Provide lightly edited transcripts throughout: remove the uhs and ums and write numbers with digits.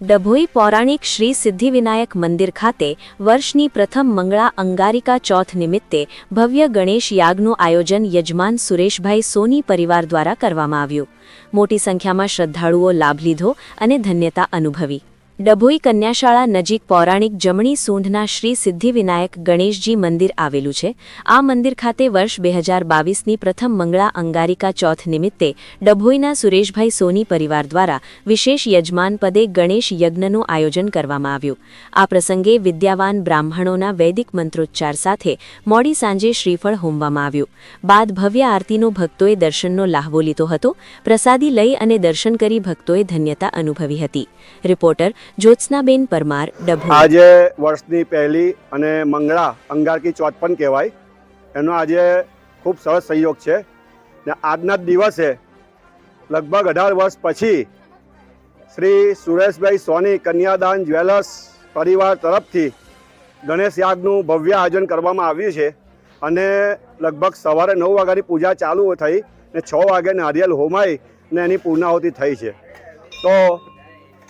ડભોઈ પૌરાણિક શ્રી સિદ્ધિવિનાયક મંદિર ખાતે વર્ષની પ્રથમ મંગળા અંગારિકા ચોથ નિમિત્તે ભવ્ય ગણેશ યાગનું આયોજન યજમાન સુરેશભાઈ સોની પરિવાર દ્વારા કરવામાં આવ્યું. મોટી સંખ્યામાં શ્રદ્ધાળુઓ લાભ લીધો અને ધન્યતા અનુભવી. ડભોઈ કન્યાશાળા નજીક પૌરાણિક જમણી સૂંઢના શ્રી સિદ્ધિવિનાયક ગણેશજી મંદિર આવેલું છે. આ મંદિર ખાતે વર્ષ 2022ની પ્રથમ મંગળા અંગારિકા ચોથ નિમિત્તે ડભોઈના સુરેશભાઈ સોની પરિવાર દ્વારા વિશેષ યજમાન પદે ગણેશ યજ્ઞનું આયોજન કરવામાં આવ્યું. આ પ્રસંગે વિદ્યાવાન બ્રાહ્મણોના વૈદિક મંત્રોચ્ચાર સાથે મોડી સાંજે શ્રીફળ હોમવામાં આવ્યું. બાદ ભવ્ય આરતીનો ભક્તોએ દર્શનનો લાહવો લીધો હતો. પ્રસાદી લઈ અને દર્શન કરી ભક્તોએ ધન્યતા અનુભવી હતી. રિપોર્ટર જ્યોત્સનાબેન પરમાર, ડભોઈ. આજે વર્ષની પહેલી અને મંગળા અંગારકી ચોથ પણ કહેવાય, એનો આજે ખૂબ સરસ સંયોગ છે ને આજના જ દિવસે લગભગ 18 વર્ષ પછી શ્રી સુરેશભાઈ સોની કન્યાદાન જ્વેલર્સ પરિવાર તરફથી ગણેશ યાગનું ભવ્ય આયોજન કરવામાં આવ્યું છે અને લગભગ સવારે 9 વાગ્યાની પૂજા ચાલુ થઈ ને 6 વાગે નારિયેલ હોમાઈ ને એની પૂર્ણાહુતિ થઈ છે. તો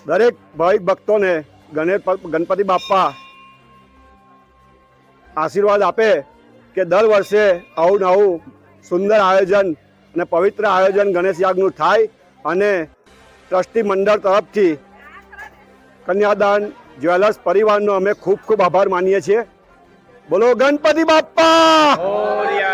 દરેક ભાવિક ભક્તોને ગણપતિ બાપ્પા આશીર્વાદ આપે કે દર વર્ષે આવું નવું સુંદર આયોજન અને પવિત્ર આયોજન ગણેશ યાગનું થાય અને ટ્રસ્ટી મંડળ તરફથી કન્યાદાન જ્વેલર્સ પરિવારનો અમે ખૂબ ખૂબ આભાર માનીએ છીએ. બોલો ગણપતિ બાપ્પા.